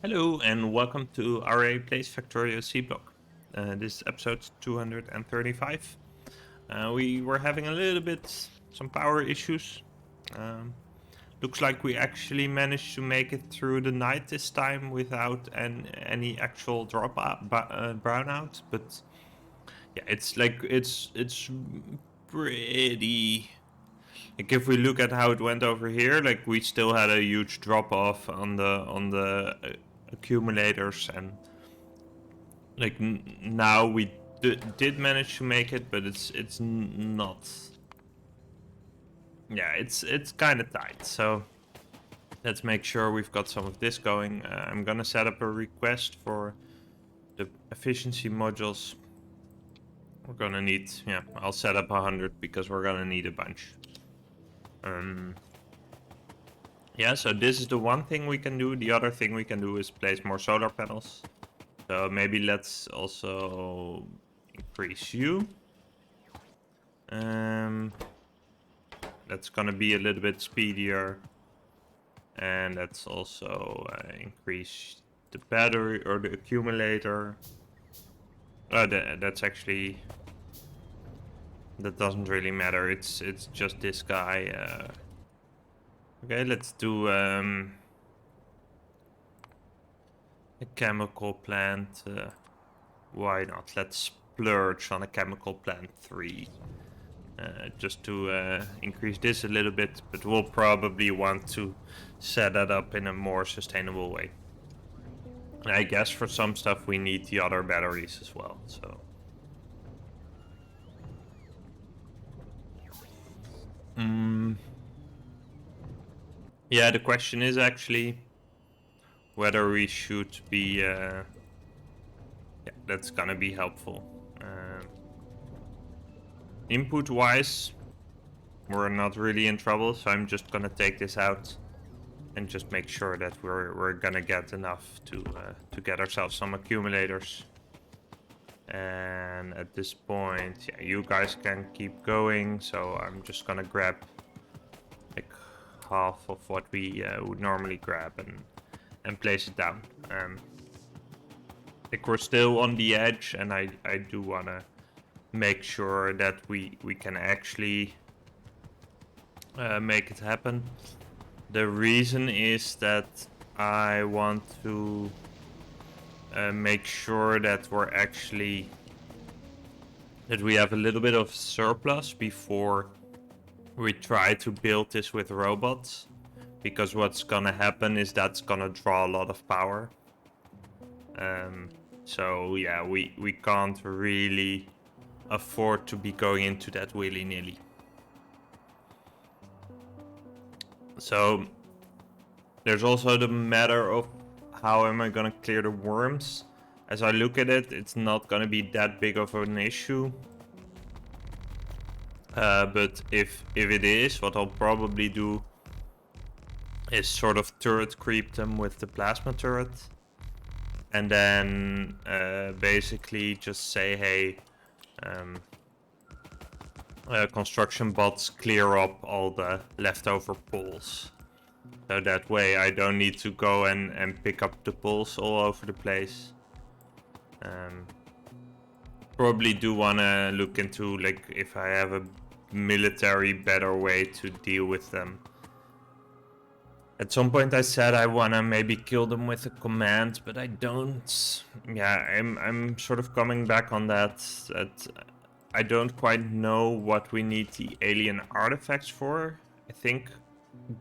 Hello and welcome to Aurei plays Factorio Seablock. This is episode 235. We were having a little bit some power issues. Um, Looks like we actually managed to make it through the night this time without any actual brownout. But yeah, it's pretty. Like if we look at how it went over here, like we still had a huge drop off on the accumulators, and like now we did manage to make it, but it's not. Yeah, it's kind of tight. So let's make sure we've got some of this going. I'm gonna set up a request for the efficiency modules. We're gonna need, yeah, I'll set up 100 because we're gonna need a bunch. Yeah, so this is the one thing we can do. The other thing we can do is place more solar panels. So maybe let's also increase you. That's gonna be a little bit speedier. And let's also increase the battery or the accumulator. That's actually, that doesn't really matter. It's just this guy. Okay, let's do a chemical plant. Why not? Let's splurge on a chemical plant 3. Just to increase this a little bit, but we'll probably want to set that up in a more sustainable way. And I guess for some stuff we need the other batteries as well, so. Yeah, the question is actually whether we should be... yeah, that's gonna be helpful. Input-wise, we're not really in trouble, so I'm just gonna take this out and just make sure that we're gonna get enough to get ourselves some accumulators. And at this point, yeah, you guys can keep going, so I'm just gonna grab like half of what we would normally grab and place it down. Like we're still on the edge, and I do wanna make sure that we can actually make it happen. The reason is that I want to make sure that we have a little bit of surplus before we try to build this with robots, because what's gonna happen is that's gonna draw a lot of power. So yeah, we can't really afford to be going into that willy-nilly. So there's also the matter of how am I gonna clear the worms. As I look at it, it's not gonna be that big of an issue. But if it is, what I'll probably do is sort of turret creep them with the plasma turret. And then basically just say, hey, construction bots, clear up all the leftover poles. So that way I don't need to go and pick up the poles all over the place. Probably do want to look into like if I have a military better way to deal with them. At some point I said I want to maybe kill them with a command, but I don't. Yeah, I'm sort of coming back on that I don't quite know what we need the alien artifacts for. I think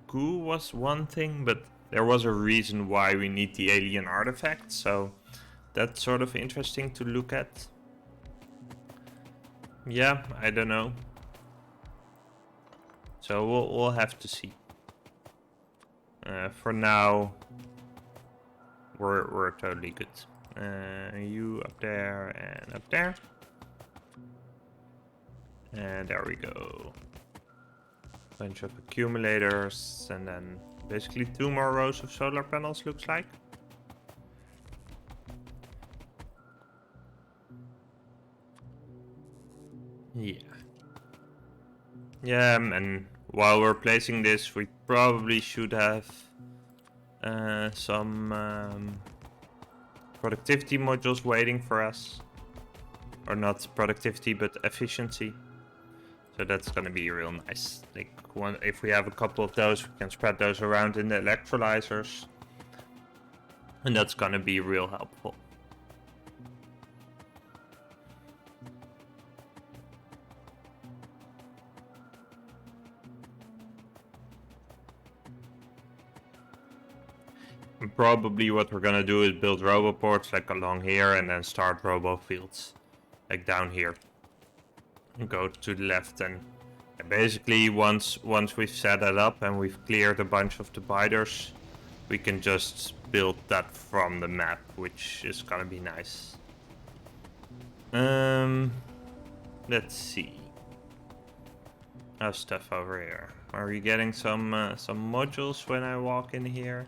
goo was one thing, but there was a reason why we need the alien artifacts, so that's sort of interesting to look at. Yeah, I don't know. So we'll have to see. For now, we're totally good. You up there and up there. And there we go. Bunch of accumulators, and then basically 2 more rows of solar panels, looks like. Yeah. Yeah, and while we're placing this, we probably should have some productivity modules waiting for us. Or not productivity, but efficiency. So that's gonna be real nice. Like if we have a couple of those, we can spread those around in the electrolyzers. And that's gonna be real helpful. And probably what we're gonna do is build roboports like along here and then start robo fields. Like down here. And go to the left and basically once we've set that up and we've cleared a bunch of dividers, we can just build that from the map, which is gonna be nice. Let's see. How's stuff over here? Are we getting some modules when I walk in here?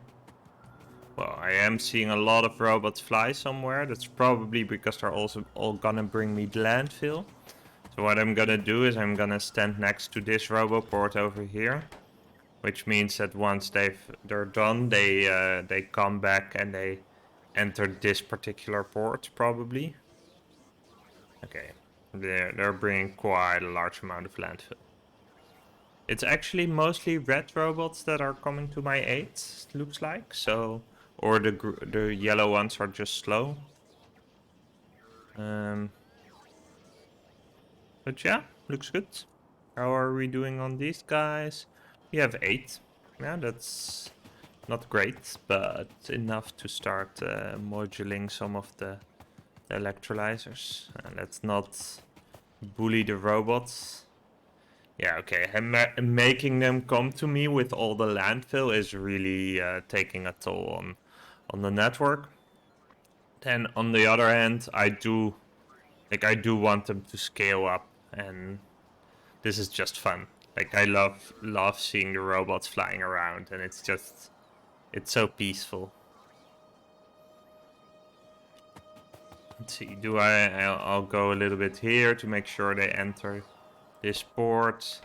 Well, I am seeing a lot of robots fly somewhere. That's probably because they're also all gonna bring me the landfill. So what I'm gonna do is I'm gonna stand next to this roboport over here, which means that once they're done, they come back and they enter this particular port probably. Okay, they're bringing quite a large amount of landfill. It's actually mostly red robots that are coming to my aid, looks like. So, or the yellow ones are just slow. But yeah, looks good. How are we doing on these guys? We have 8. Yeah, that's not great, but enough to start moduling some of the electrolyzers. Let's not bully the robots. Yeah, okay. Making them come to me with all the landfill is really taking a toll on the network. Then on the other hand, I do want them to scale up, and this is just fun. Like I love seeing the robots flying around, and it's so peaceful. Let's see. I'll go a little bit here to make sure they enter this port.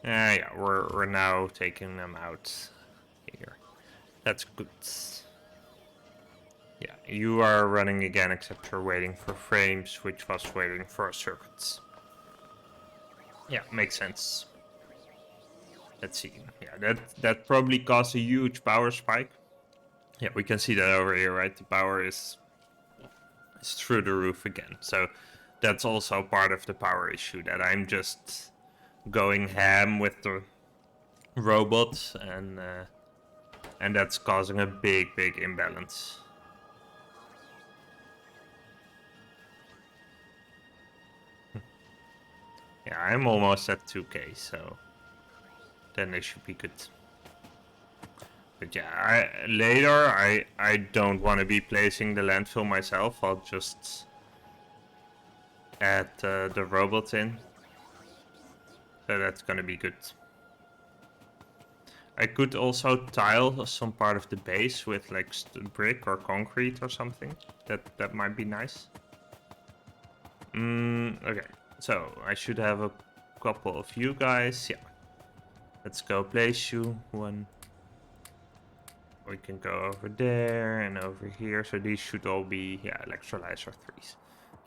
Yeah, we're now taking them out here. That's good. Yeah, you are running again, except you're waiting for frames, which was waiting for circuits. Yeah, makes sense. Let's see. Yeah, that probably caused a huge power spike. Yeah, we can see that over here, right? The power is through the roof again. So that's also part of the power issue, that I'm just going ham with the robots, and that's causing a big imbalance. Yeah, I'm almost at 2k, so then they should be good. But yeah, later I don't want to be placing the landfill myself. I'll just add the robots in. So that's gonna be good. I could also tile some part of the base with like brick or concrete or something. That might be nice. Okay, so I should have a couple of you guys. Yeah, let's go place you one. We can go over there and over here. So these should all be electrolyzer 3s.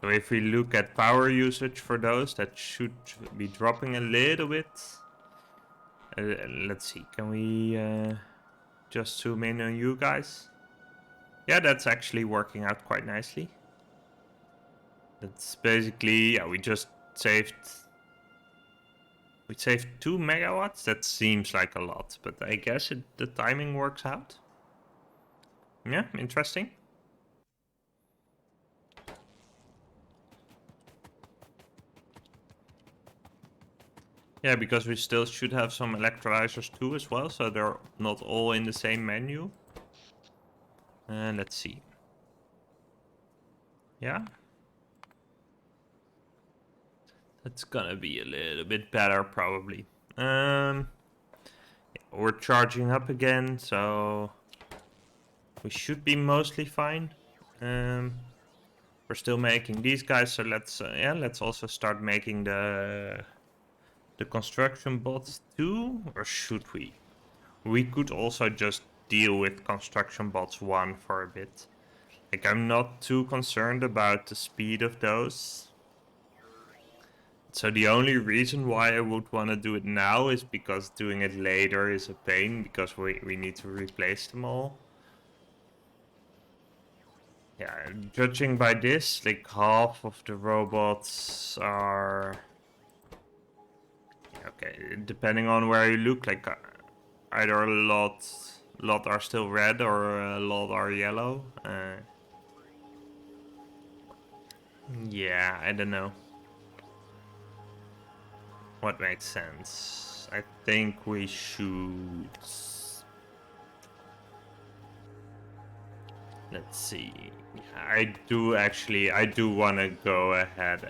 So if we look at power usage for those, that should be dropping a little bit. Let's see, can we just zoom in on you guys? Yeah, that's actually working out quite nicely. That's basically, we just saved... We saved 2 megawatts? That seems like a lot, but I guess the timing works out. Yeah, interesting. Yeah, because we still should have some electrolyzers too as well, so they're not all in the same menu. And let's see. Yeah. That's gonna be a little bit better probably. We're charging up again, so we should be mostly fine. We're still making these guys, so let's also start making the construction bots too, or should we? We could also just deal with construction bots 1 for a bit. Like, I'm not too concerned about the speed of those. So the only reason why I would want to do it now is because doing it later is a pain, because we need to replace them all. Yeah, judging by this, like half of the robots are... Okay, depending on where you look, like either a lot are still red or a lot are yellow. Yeah, I don't know. What makes sense? I think we should... Let's see. I do want to go ahead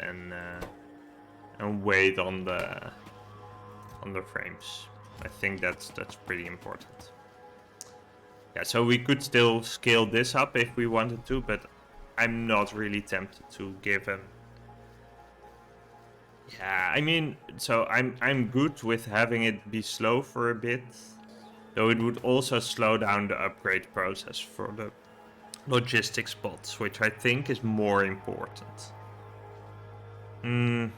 and wait on the frames. I think that's pretty important. Yeah, so we could still scale this up if we wanted to, but I'm not really tempted to give him. Yeah, I mean, so I'm good with having it be slow for a bit, though it would also slow down the upgrade process for the logistics bots, which I think is more important. And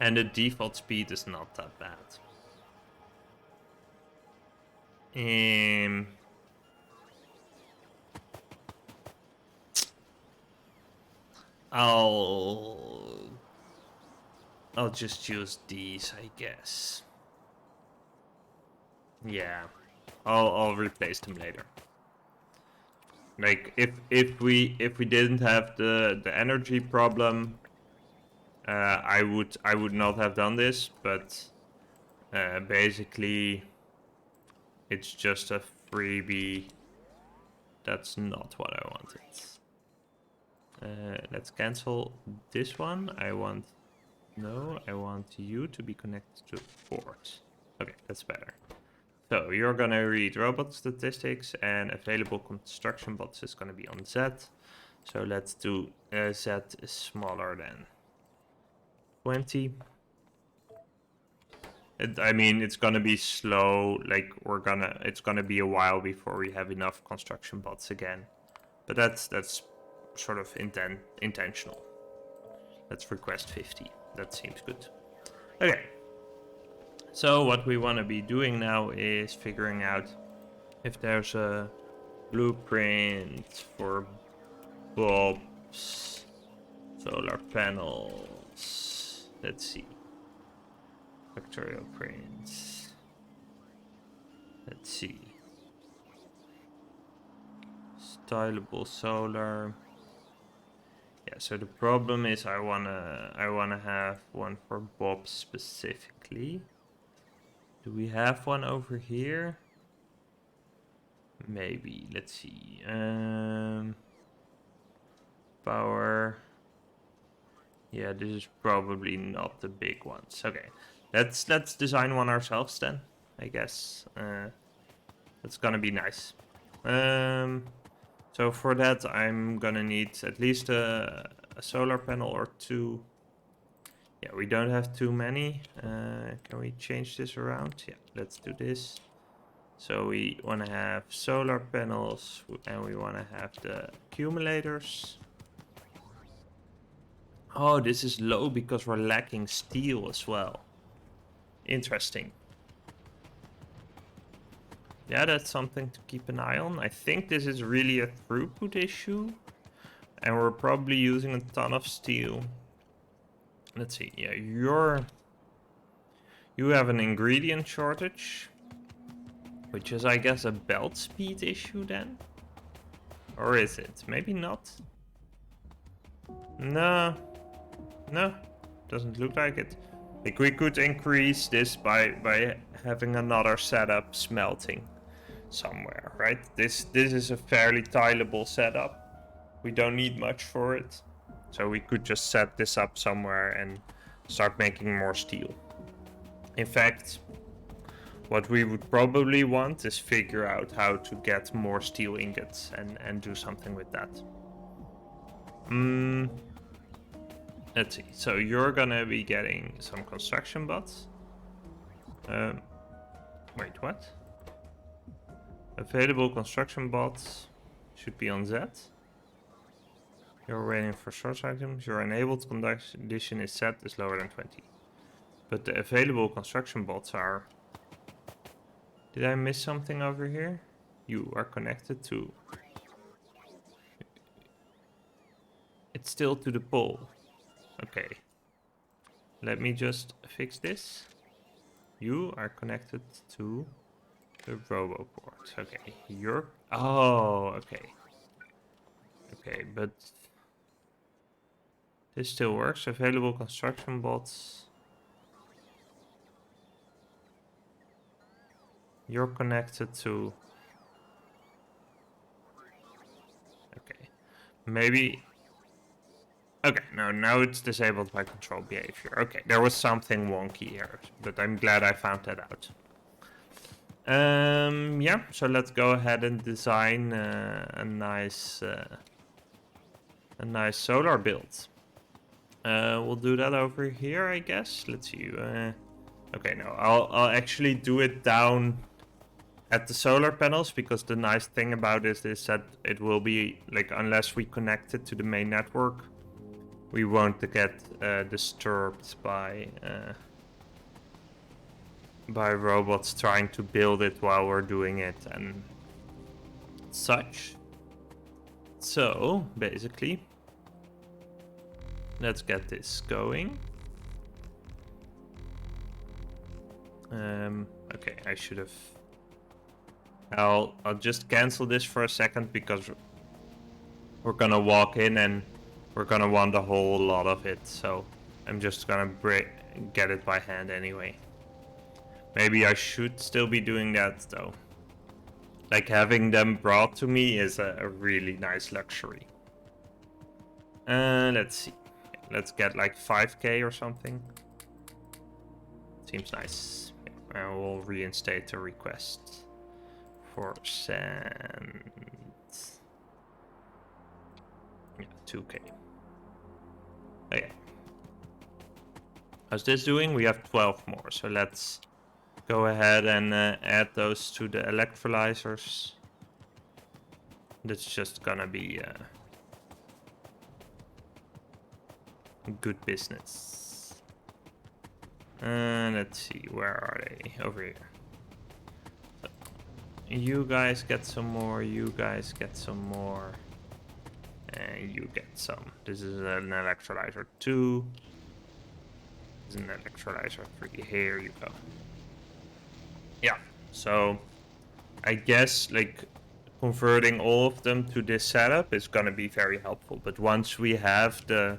the default speed is not that bad. I'll just use these, I guess. Yeah, I'll replace them later. Like if we didn't have the energy problem, I would not have done this, but basically it's just a freebie. That's not what I wanted. Let's cancel this one. I want you to be connected to port. Okay, that's better. So you're gonna read robot statistics, and available construction bots is gonna be on Z. So let's do Z is smaller than 20. I mean, it's gonna be slow. Like it's gonna be a while before we have enough construction bots again. But that's sort of intentional. Let's request 50. That seems good. Okay. So what we want to be doing now is figuring out if there's a blueprint for bulbs, solar panels. Let's see. Factorio prints. Let's see. Stylable solar. Yeah, so the problem is I wanna have one for Bob specifically. Do we have one over here? Maybe. Let's see. Power. Yeah, this is probably not the big ones. Okay, let's design one ourselves then. I guess that's gonna be nice. So for that, I'm gonna need at least a solar panel or two. Yeah, we don't have too many. Can we change this around? Yeah, let's do this. So we want to have solar panels and we want to have the accumulators. Oh, this is low because we're lacking steel as well. Interesting. Yeah, that's something to keep an eye on. I think this is really a throughput issue. And we're probably using a ton of steel. Let's see. Yeah, you have an ingredient shortage. Which is, I guess, a belt speed issue then? Or is it? Maybe not. No. No. Doesn't look like it. Like, we could increase this by having another setup smelting somewhere, right? This is a fairly tileable setup. We don't need much for it. So we could just set this up somewhere and start making more steel. In fact, what we would probably want is figure out how to get more steel ingots and do something with that. Let's see. So you're gonna be getting some construction bots. Wait, what? Available construction bots should be on Z. You're waiting for source items. Your enabled condition is set is lower than 20. But the available construction bots are... Did I miss something over here? You are connected to... It's still to the pole. Okay. Let me just fix this. You are connected to the roboport. Okay. You're... Oh, okay. Okay, but... This still works. Available construction bots. You're connected to... Okay. Maybe... Okay, no, now it's disabled by control behavior. Okay, there was something wonky here, but I'm glad I found that out. Yeah, so let's go ahead and design a nice solar build. We'll do that over here, I guess. Let's see. Okay, no, I'll actually do it down at the solar panels, because the nice thing about this is that it will be like, unless we connect it to the main network, we won't get disturbed by robots trying to build it while we're doing it and such. So basically, let's get this going. Okay, I should have... I'll just cancel this for a second, because we're gonna walk in and we're gonna want a whole lot of it, so I'm just gonna get it by hand anyway. Maybe I should still be doing that though. Like, having them brought to me is a really nice luxury. Let's see. Let's get like 5k or something. Seems nice. Yeah, and we'll reinstate the request for sand. Yeah, 2k. Okay. How's this doing? We have 12 more, so let's go ahead and add those to the electrolyzers. That's just gonna be good business. Let's see, where are they? Over here. So, you guys get some more, you guys get some more, and you get some. This is an electrolyzer 2. This is an electrolyzer 3. Here you go. Yeah, so I guess like converting all of them to this setup is gonna be very helpful. But once we have the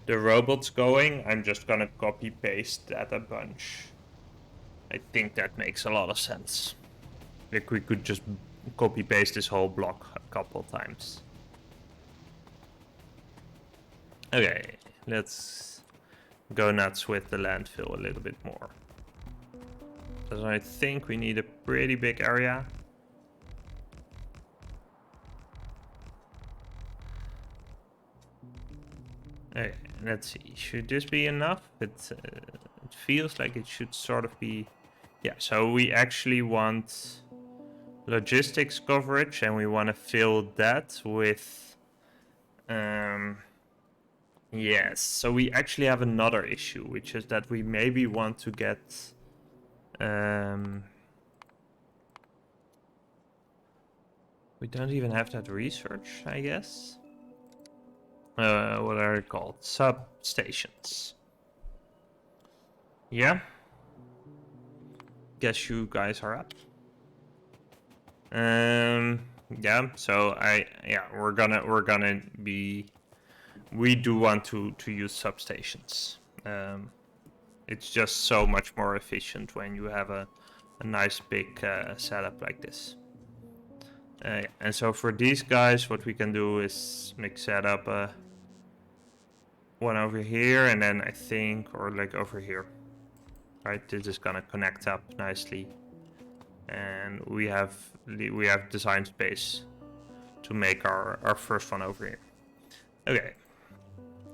robots going, I'm just gonna copy paste that a bunch. I think that makes a lot of sense. Like, we could just copy paste this whole block a couple times. Okay, let's go nuts with the landfill a little bit more. Because I think we need a pretty big area. Okay, let's see. Should this be enough? It feels like it should sort of be... Yeah, so we actually want logistics coverage, and we want to fill that with... Yes, so we actually have another issue, which is that we maybe want to get... we don't even have that research, I guess. What are they called? Substations. Yeah. Guess you guys are up. Yeah, so we're gonna be... We do want to use substations. It's just so much more efficient when you have a nice big setup like this. And so for these guys, what we can do is set up one over here, and then I think, or like over here. Right, this is gonna connect up nicely, and we have design space to make our first one over here. Okay,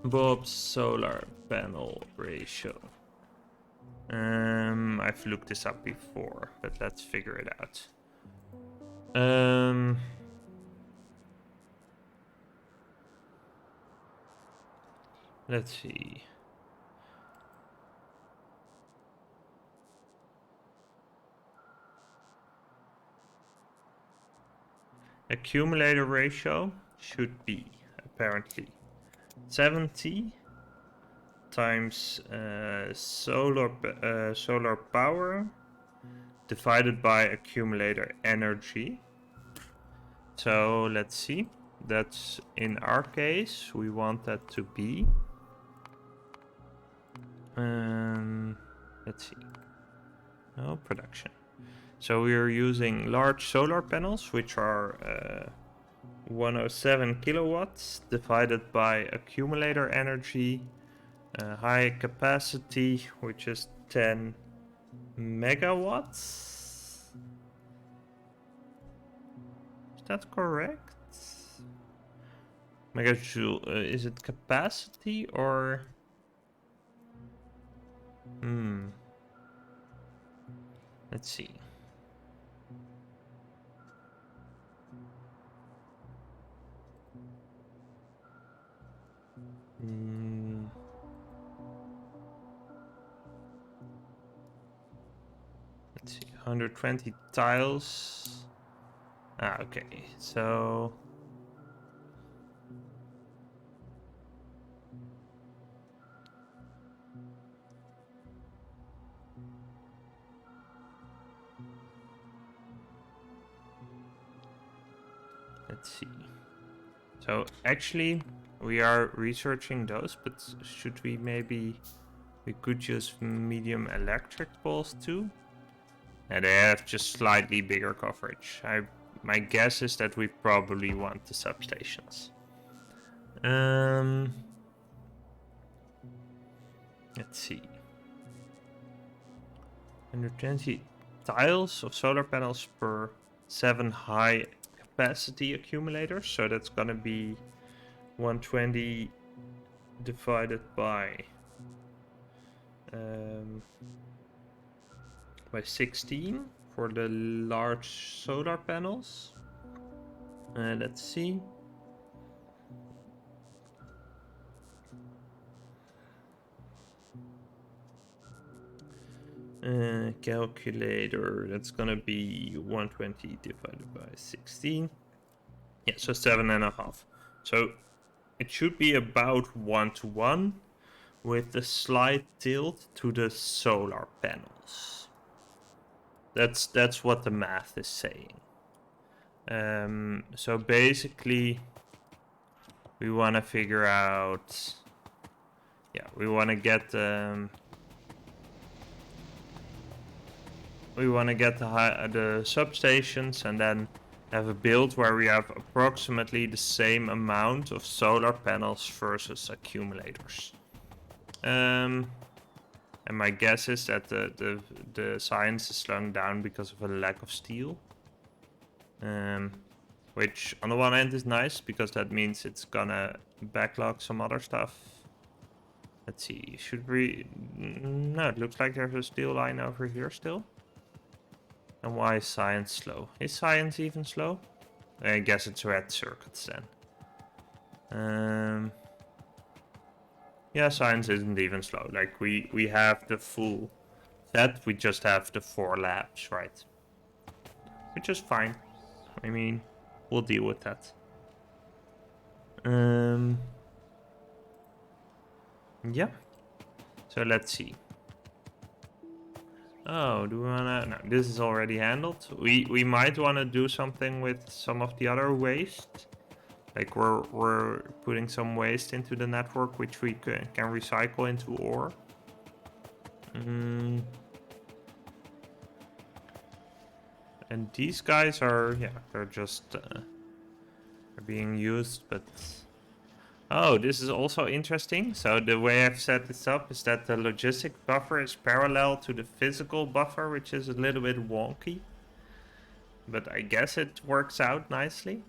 Bob's solar panel ratio. I've looked this up before, but let's figure it out. Let's see. Accumulator ratio should be apparently 70 times solar power divided by accumulator energy. So let's see. That's in our case, we want that to be. Let's see. No production. So we are using large solar panels, which are 107 kilowatts divided by accumulator energy, high capacity, which is 10 megawatts. Is that correct? Megajoule, is it capacity or? Let's see. Let's see, 120 tiles. Okay, so let's see. So actually, we are researching those, but should we maybe... We could use medium electric poles too. And they have just slightly bigger coverage. My guess is that we probably want the substations. Let's see. 120 tiles of solar panels per 7 high capacity accumulators. So that's gonna be 120 divided by 16 for the large solar panels. Let's see. Calculator, that's gonna be 120 divided by 16. Yeah, so 7.5. So it should be about 1-to-1 with a slight tilt to the solar panels. That's what the math is saying. So basically, we want to figure out. Yeah, we want to get the substations and then have a build where we have approximately the same amount of solar panels versus accumulators. And my guess is that the science is slowing down because of a lack of steel. Which on the one hand is nice because that means it's gonna backlog some other stuff. Let's see, should we... No, it looks like there's a steel line over here still. And why is science slow? Is science even slow? I guess it's red circuits then. Yeah, science isn't even slow. Like we have the full set, we just have the 4 labs, right? Which is fine. I mean, we'll deal with that. Yeah. So let's see. Oh, do we wanna... No, this is already handled. We might wanna do something with some of the other waste. Like we're putting some waste into the network, which we can recycle into ore. And these guys are, yeah, they're just they're being used, but... Oh, this is also interesting. So the way I've set this up is that the logistic buffer is parallel to the physical buffer, which is a little bit wonky. But I guess it works out nicely.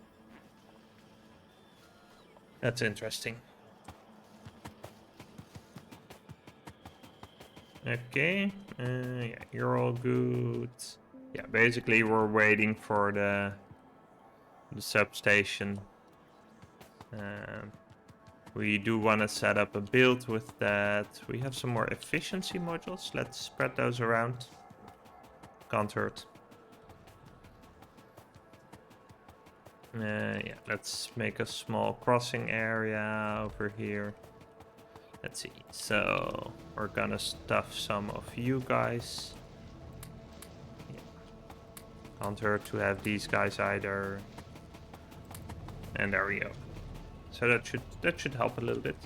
That's interesting. Okay, Yeah, you're all good. Yeah, basically we're waiting for the substation. We do want to set up a build with that. We have some more efficiency modules. Let's spread those around. Can't hurt. Yeah, let's make a small crossing area over here. Let's see. So we're gonna stuff some of you guys. Yeah. Can't hurt to have these guys either. And there we go. So that should help a little bit.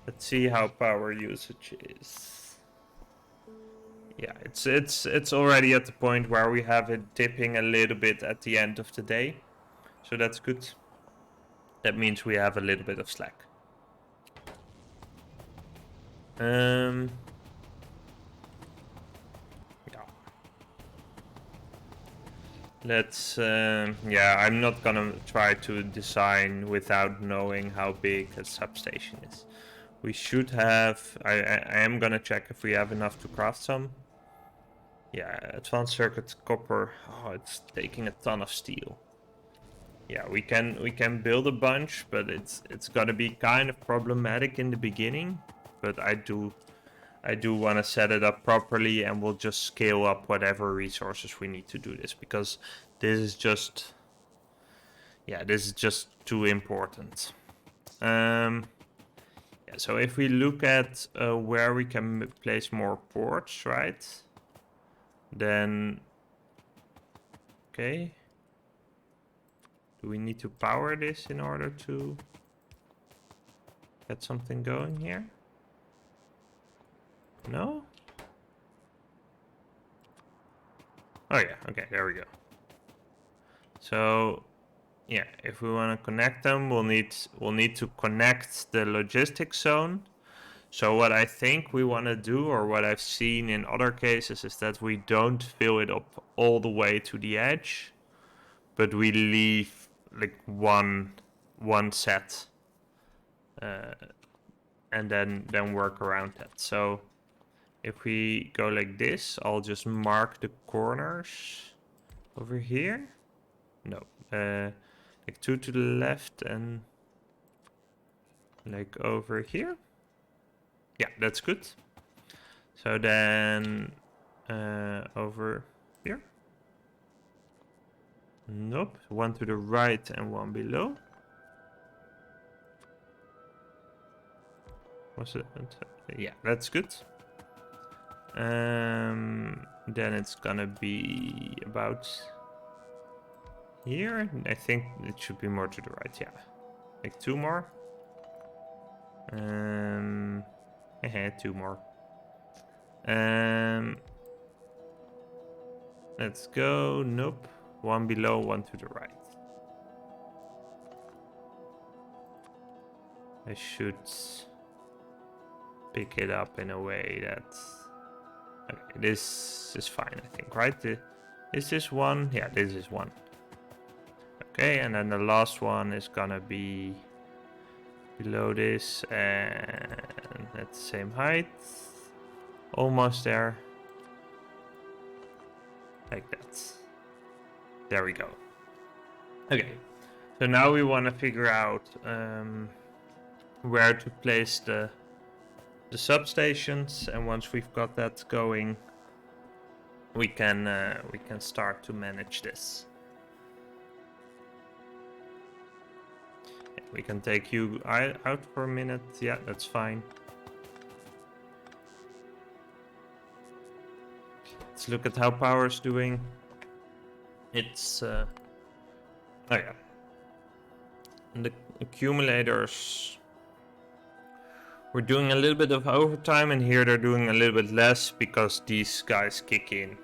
Let's see how power usage is. Yeah, it's already at the point where we have it dipping a little bit at the end of the day. So that's good. That means we have a little bit of slack. Yeah. Let's yeah, I'm not gonna try to design without knowing how big a substation is. We should have, I am gonna check if we have enough to craft some. Yeah, advanced circuit copper. Oh, it's taking a ton of steel. Yeah, we can build a bunch, but it's gonna be kind of problematic in the beginning. But I do want to set it up properly, and we'll just scale up whatever resources we need to do this, because this is just, yeah, this is just too important. Yeah, so if we look at where we can place more ports, right? Then, okay. Do we need to power this in order to get something going here? No? Oh yeah, okay, there we go. So yeah, if we want to connect them, we'll need to connect the logistics zone. So what I think we want to do, or what I've seen in other cases, is that we don't fill it up all the way to the edge, but we leave like one set, and then work around that. So if we go like this, I'll just mark the corners over here. No, like 2 to the left and like over here. Yeah, that's good. So then over here. Nope, 1 to the right and 1 below. Was it? Yeah, that's good. Then it's gonna be about here. I think it should be more to the right. Yeah, like 2 more. 2 more. Let's go. Nope. 1 below, 1 to the right. I should pick it up in a way that... Okay, this is fine, I think, right? Is this 1? Yeah, this is 1. Okay, and then the last one is gonna be below this and at the same height. Almost there. Like that. There we go. Okay, so now we want to figure out where to place the substations, and once we've got that going, we can start to manage this. We can take you out for a minute. Yeah, that's fine. Let's look at how power's doing. It's oh yeah, and the accumulators, we're doing a little bit of overtime, and here they're doing a little bit less because these guys kick in,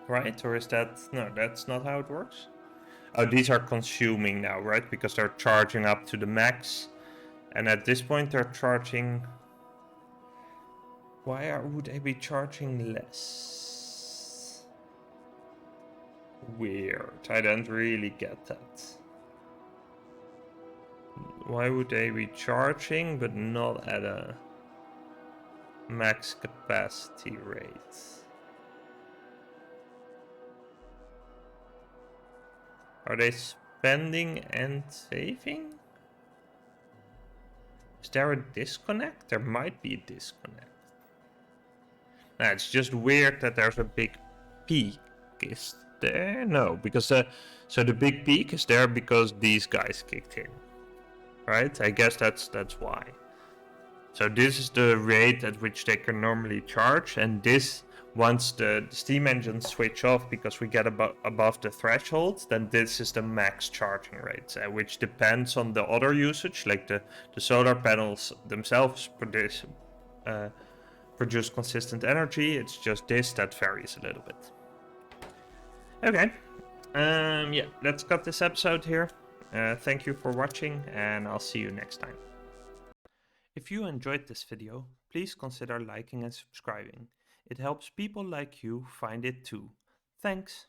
right? Or is that... No, that's not how it works. Oh, these are consuming now, right? Because they're charging up to the max, and at this point they're charging... Why would they be charging less? Weird. I don't really get that. Why would they be charging but not at a... Max capacity rate. Are they spending and saving? Is there a disconnect? There might be a disconnect. Nah, it's just weird that there's a big peak. Is there? No, because so the big peak is there because these guys kicked in, right? I guess that's why. So this is the rate at which they can normally charge, and this, once the steam engines switch off because we get above the threshold, then this is the max charging rate, which depends on the other usage, like the solar panels themselves produce consistent energy. It's just this that varies a little bit. Okay, yeah, let's cut this episode here. Thank you for watching, and I'll see you next time. If you enjoyed this video, please consider liking and subscribing. It helps people like you find it too. Thanks!